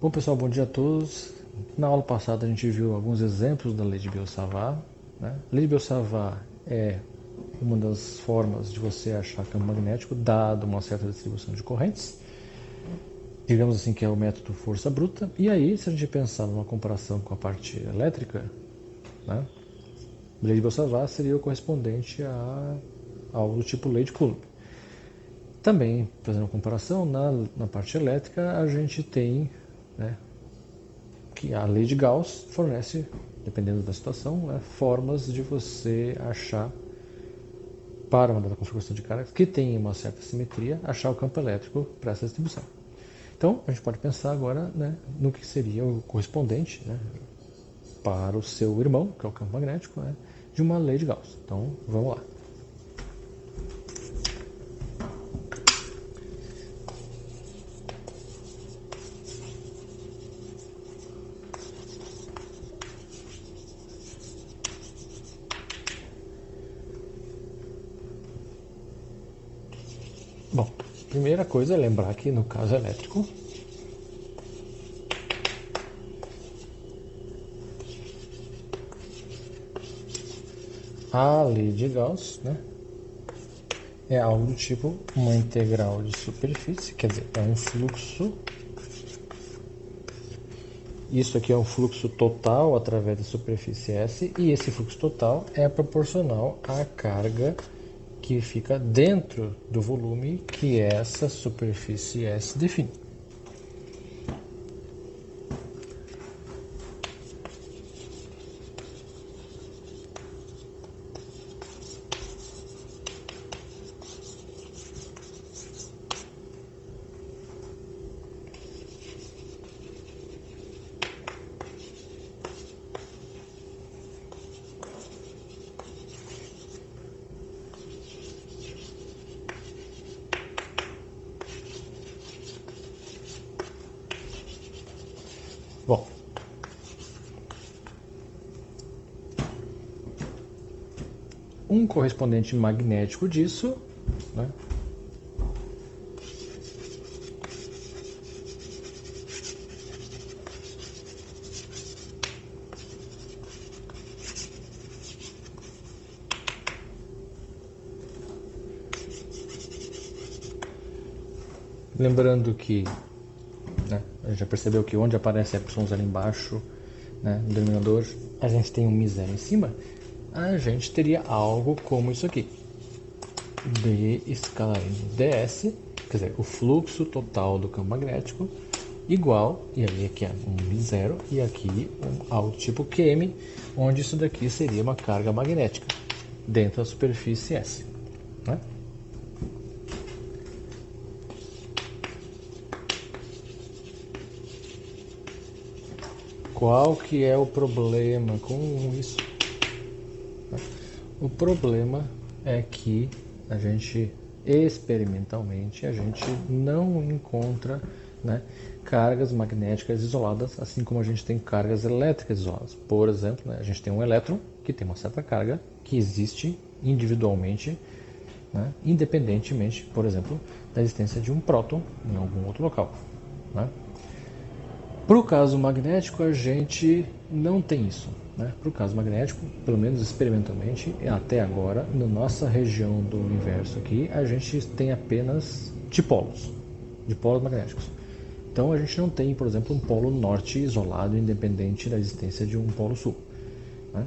Bom, pessoal, bom dia a todos. Na aula passada a gente viu alguns exemplos da lei de Biot-Savart, né? A lei de Biot-Savart é uma das formas de você achar campo magnético dado uma certa distribuição de correntes. Digamos assim que é o método força bruta. E aí, se a gente pensar numa comparação com a parte elétrica, né? A lei de Biot-Savart seria o correspondente a algo do tipo lei de Coulomb. Também, fazendo uma comparação, na parte elétrica a gente tem, né, que a lei de Gauss fornece, dependendo da situação, né, formas de você achar, para uma dada configuração de cargas que tem uma certa simetria, achar o campo elétrico para essa distribuição. Então, a gente pode pensar agora, né, no que seria o correspondente, né, para o seu irmão, que é o campo magnético, né, de uma lei de Gauss. Então, vamos lá. Bom, primeira coisa é lembrar que no caso elétrico, a lei de Gauss, né, é algo do tipo uma integral de superfície, quer dizer, é um fluxo. Isso aqui é um fluxo total através da superfície S, e esse fluxo total é proporcional à carga que fica dentro do volume que essa superfície S define. Bom, um correspondente magnético disso, né, lembrando que, né, a gente já percebeu que onde aparece epsilon ali embaixo, né, no denominador, a gente tem um μ0 em cima, a gente teria algo como isso aqui. D escalar em ds, quer dizer, o fluxo total do campo magnético igual, e aí aqui é um μ0 e aqui algo tipo Qm, onde isso daqui seria uma carga magnética dentro da superfície S, né? Qual que é o problema com isso? O problema é que a gente, experimentalmente, a gente não encontra, né, cargas magnéticas isoladas, assim como a gente tem cargas elétricas isoladas. Por exemplo, né, a gente tem um elétron que tem uma certa carga que existe individualmente, né, independentemente, por exemplo, da existência de um próton em algum outro local, né? Para o caso magnético, a gente não tem isso, né? Para o caso magnético, pelo menos experimentalmente, até agora, na nossa região do universo aqui, a gente tem apenas dipolos magnéticos. Então a gente não tem, por exemplo, um polo norte isolado, independente da existência de um polo sul, né?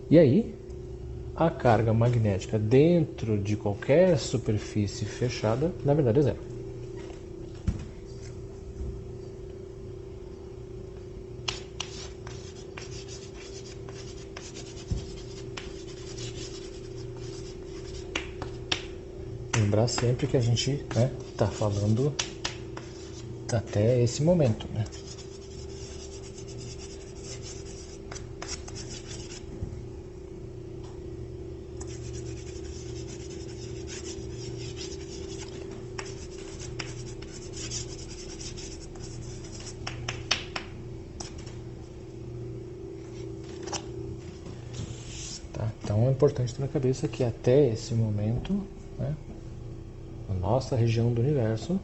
E aí, a carga magnética dentro de qualquer superfície fechada, na verdade, é zero. Lembrar sempre que a gente está falando até esse momento, né? Tá? Então é importante ter na cabeça que até esse momento, né, a nossa região do universo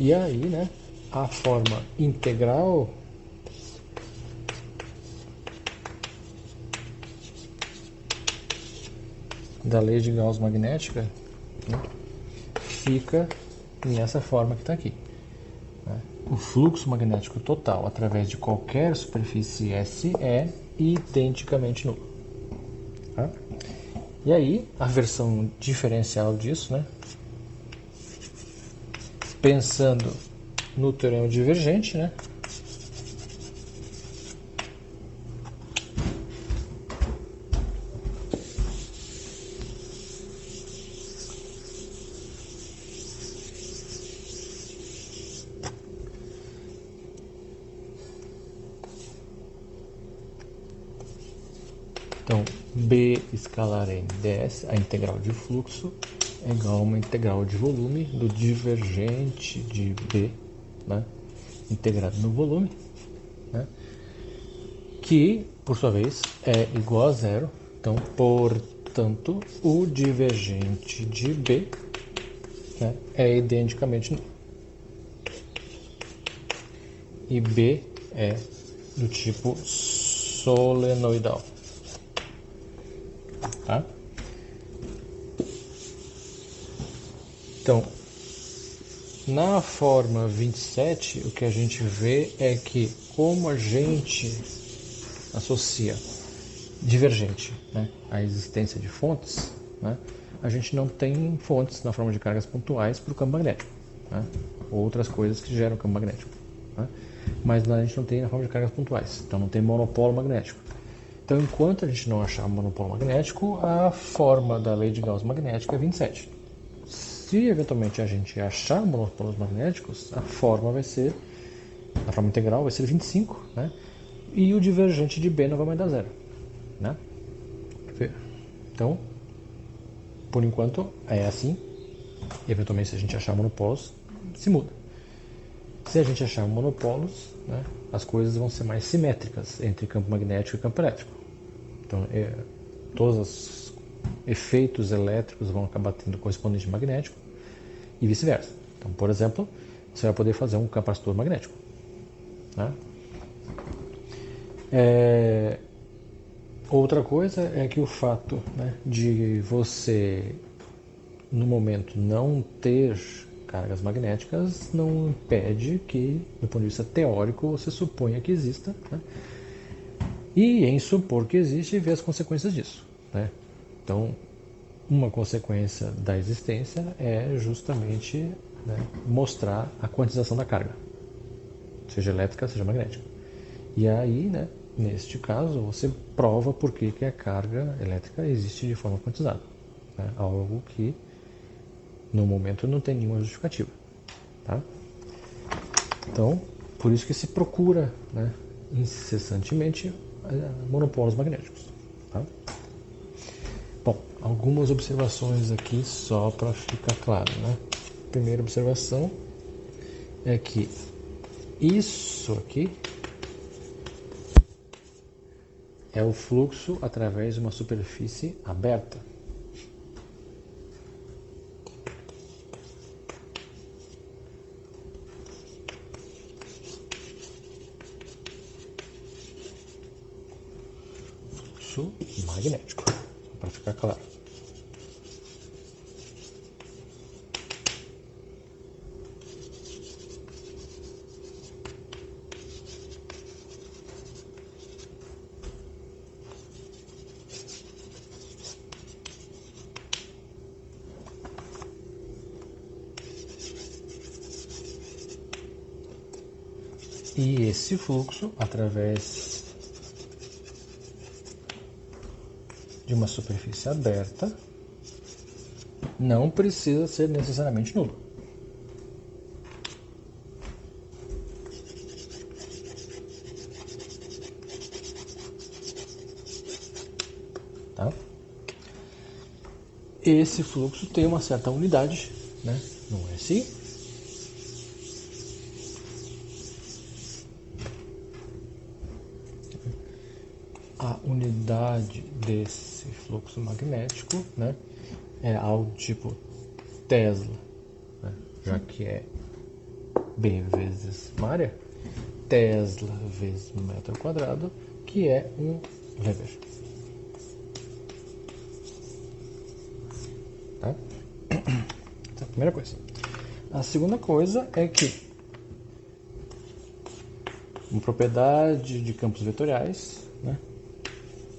E aí, né, a forma integral da lei de Gauss magnética, né, fica nessa forma que está aqui. O fluxo magnético total através de qualquer superfície S é identicamente nulo. Tá? E aí, a versão diferencial disso, né? Pensando no teorema divergente, né? Então, B escalar n ds, a integral de fluxo, é igual a uma integral de volume do divergente de B, né, integrado no volume, né, que, por sua vez, é igual a zero. Então, portanto, o divergente de B, né, é identicamente nulo. E B é do tipo solenoidal. Tá? Então, na forma 27, o que a gente vê é que, como a gente associa divergente, né, à existência de fontes, né, a gente não tem fontes na forma de cargas pontuais para o campo magnético, né, outras coisas que geram campo magnético. Né, mas a gente não tem na forma de cargas pontuais, então não tem monopolo magnético. Então, enquanto a gente não achar monopolo magnético, a forma da lei de Gauss magnética é 27. Se eventualmente a gente achar monopolos magnéticos, a forma integral vai ser 25, né? E o divergente de B não vai mais dar zero, né? Então, por enquanto é assim. Eventualmente, se a gente achar monopolos, se muda. Se a gente achar monopolos, né, as coisas vão ser mais simétricas entre campo magnético e campo elétrico. Então, todos os efeitos elétricos vão acabar tendo correspondente magnético e vice-versa. Então, por exemplo, você vai poder fazer um capacitor magnético. Né? Outra coisa é que o fato, né, de você, no momento, não ter cargas magnéticas não impede que, do ponto de vista teórico, você suponha que exista, né? E em supor que existe, ver as consequências disso, né? Então, uma consequência da existência é justamente, né, mostrar a quantização da carga, seja elétrica, seja magnética. E aí, né, neste caso, você prova por que a carga elétrica existe de forma quantizada, né? Algo que no momento não tem nenhuma justificativa. Tá? Então, por isso que se procura, né, incessantemente monopolos magnéticos. Tá? Bom, algumas observações aqui só para ficar claro. Né? Primeira observação é que isso aqui é o fluxo através de uma superfície aberta. Fluxo magnético, para ficar claro. E esse fluxo, através de uma superfície aberta, não precisa ser necessariamente nulo. Tá? Esse fluxo tem uma certa unidade, né, no SI. A unidade desse fluxo magnético, né, é algo tipo Tesla, né, já que é B vezes uma área, Tesla vezes metro quadrado, que é um Weber. Tá? Essa é a primeira coisa. A segunda coisa é que uma propriedade de campos vetoriais, né,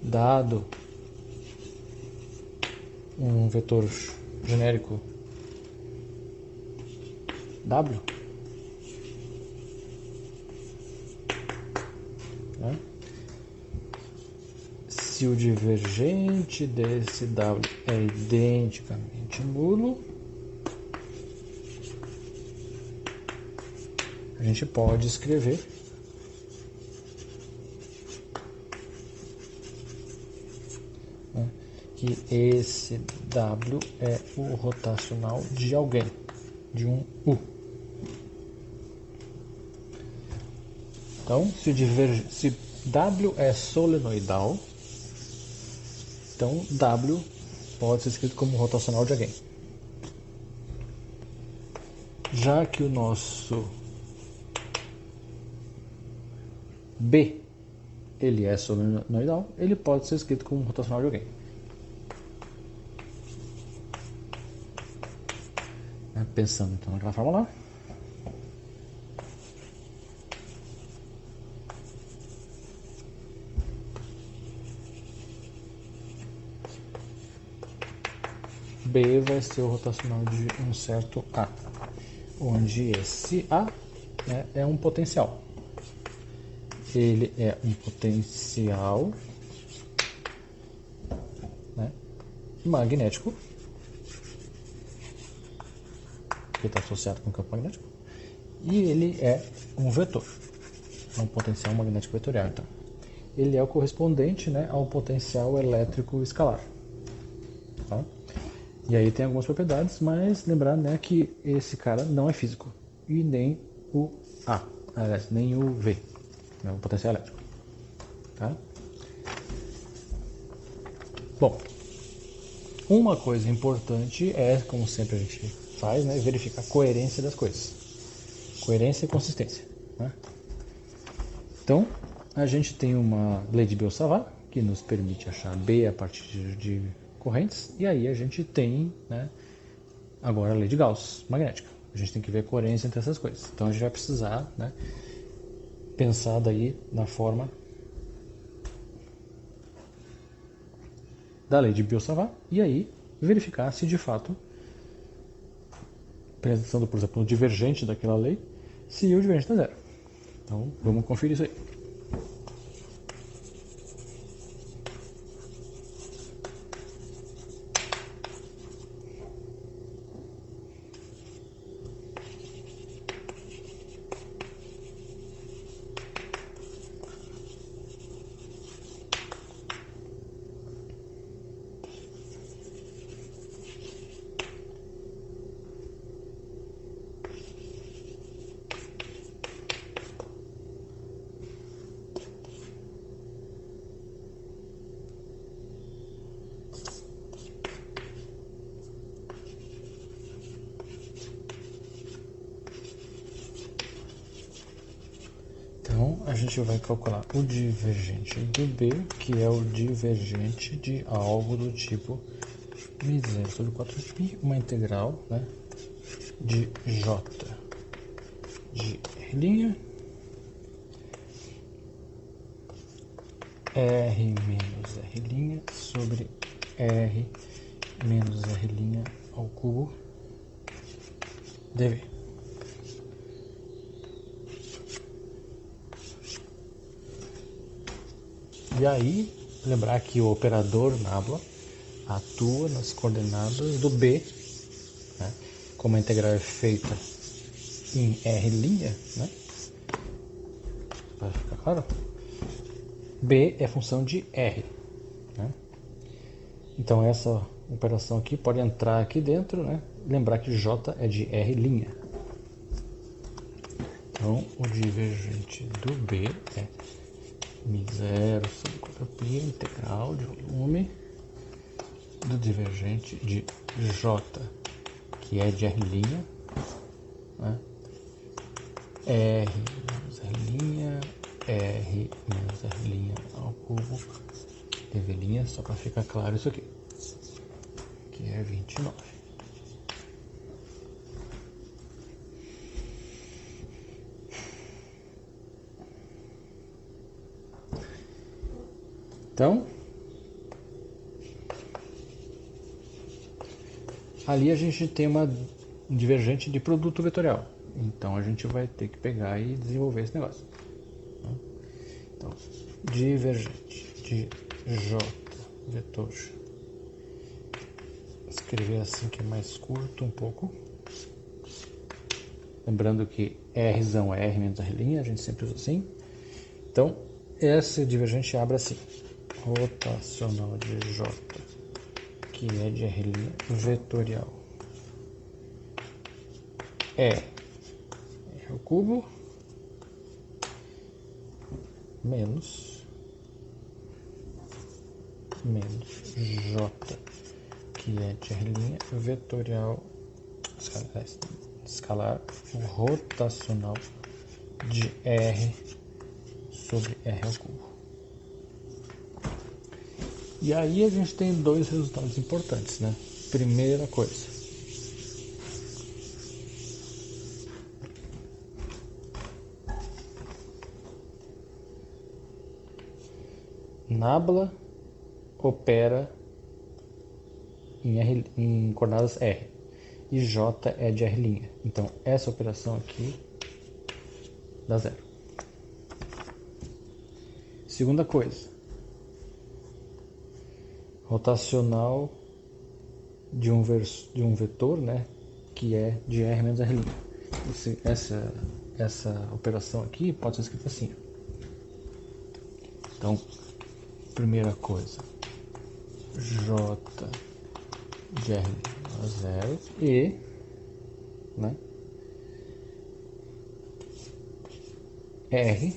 dado um vetor genérico W, né, se o divergente desse W é identicamente nulo, a gente pode escrever que esse W é o rotacional de alguém, de um U. Então, se W é solenoidal, então W pode ser escrito como rotacional de alguém. Já que o nosso B ele é solenoidal, ele pode ser escrito como rotacional de alguém. Pensando então naquela fórmula lá. B vai ser o rotacional de um certo A, onde esse A, né, é um potencial. Ele é um potencial, né, magnético, que está associado com o campo magnético, e ele é um vetor, é um potencial magnético vetorial. Então, ele é o correspondente, né, ao potencial elétrico escalar. Tá? E aí tem algumas propriedades, mas lembrar, né, que esse cara não é físico, e nem o A, aliás, nem o V, né, o potencial elétrico. Tá? Bom, uma coisa importante é, como sempre a gente faz, né, verificar a coerência das coisas. Coerência e consistência. Né? Então, a gente tem uma lei de Biot-Savart, que nos permite achar B a partir de correntes, e aí a gente tem, né, agora a lei de Gauss, magnética. A gente tem que ver a coerência entre essas coisas. Então a gente vai precisar, né, pensar daí na forma da lei de Biot-Savart e aí verificar se de fato, pensando por exemplo no divergente daquela lei, se o divergente está zero. Então vamos conferir isso aí. Então a gente vai calcular o divergente do B, que é o divergente de algo do tipo μ0 sobre 4π, uma integral, né, de J de R' R menos R' sobre R menos R' ao cubo dV. E aí, lembrar que o operador nabla atua nas coordenadas do B, né? Como a integral é feita em R', né? Vai ficar claro? B é função de R, né? Então essa operação aqui pode entrar aqui dentro, né? Lembrar que J é de R'. Então o divergente do B é μ0 sobre 4π, integral de volume do divergente de J, que é de R', né, R menos R menos R' ao cubo de V', só para ficar claro isso aqui, que é 29. Então, ali a gente tem uma divergente de produto vetorial. Então a gente vai ter que pegar e desenvolver esse negócio. Então, divergente de J vetor. Escrever assim que é mais curto um pouco. Lembrando que Rzão é R menos R', a gente sempre usa assim. Então, essa divergente abre assim. Rotacional de J, que é de R' vetorial, R ao cubo menos J, que é de R' vetorial escalar rotacional de R sobre R ao cubo. E aí a gente tem dois resultados importantes, né? Primeira coisa, Nabla opera em coordenadas R e J é de R'. Então essa operação aqui dá zero. Segunda coisa, rotacional de um vetor, né, que é de R menos R'. Essa operação aqui pode ser escrita assim. Então, primeira coisa, J de R a zero e, né, R,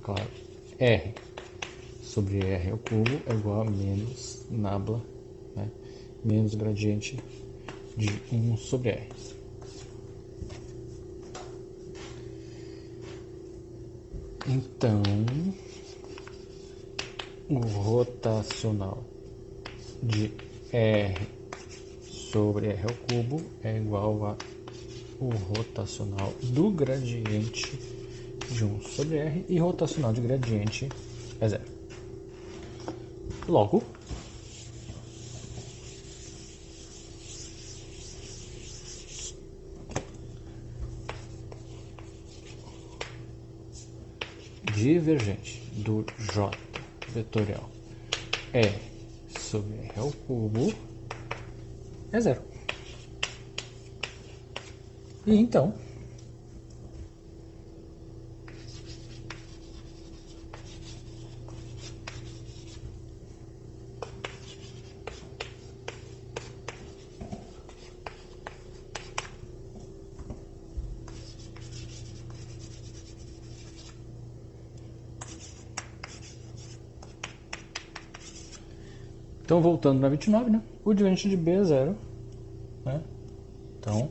claro, R sobre R ao cubo é igual a menos nabla, né, menos gradiente de 1 sobre R. Então, o rotacional de R sobre R ao cubo é igual a o rotacional do gradiente de 1 sobre R, e rotacional de gradiente é zero. Logo, divergente do J vetorial E sobre R ao cubo é zero. E então, voltando na 29, né? O divergente de B é zero, né? Então,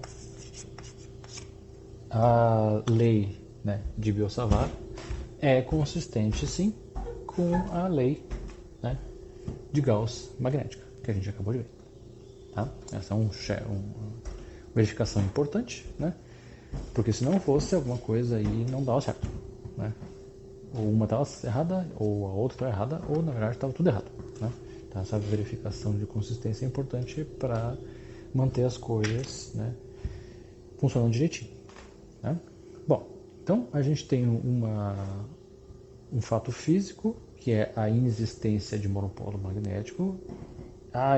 a lei, né, de Biot-Savart é consistente, sim, com a lei, né, de Gauss magnética, que a gente acabou de ver. Tá? Essa é uma verificação importante, né? Porque se não fosse, alguma coisa aí não dava certo, né? Ou uma estava errada, ou a outra estava errada, ou na verdade estava tudo errado, né? Então essa verificação de consistência é importante para manter as coisas, né, funcionando direitinho, né? Bom, então a gente tem um fato físico, que é a inexistência de monopolo magnético.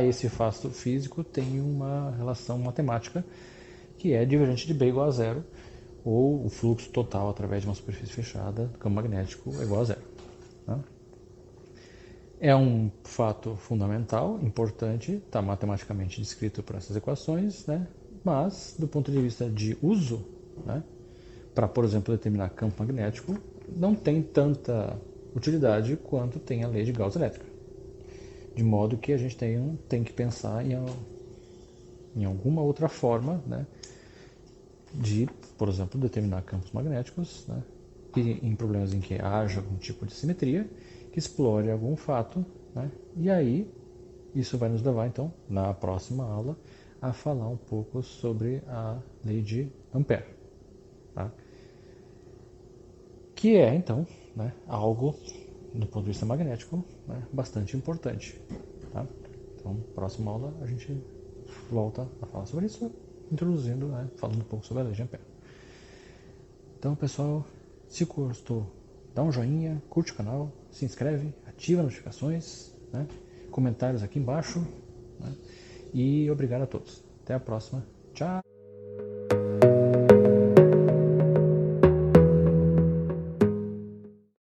Esse fato físico tem uma relação matemática, que é divergente de B igual a zero, ou o fluxo total através de uma superfície fechada do campo magnético é igual a zero, né? É um fato fundamental, importante, está matematicamente descrito por essas equações, né? Mas, do ponto de vista de uso, né, para, por exemplo, determinar campo magnético, não tem tanta utilidade quanto tem a lei de Gauss elétrica. De modo que a gente tem que pensar em alguma outra forma, né, de, por exemplo, determinar campos magnéticos, né, e em problemas em que haja algum tipo de simetria, que explore algum fato, né, e aí isso vai nos levar, então, na próxima aula, a falar um pouco sobre a lei de Ampère, tá? Que é, então, né, algo, do ponto de vista magnético, né, bastante importante. Tá? Então, próxima aula, a gente volta a falar sobre isso, introduzindo, né, falando um pouco sobre a lei de Ampère. Então, pessoal, se gostou, dá um joinha, curte o canal, se inscreve, ativa as notificações, né, comentários aqui embaixo, né, e obrigado a todos. Até a próxima. Tchau!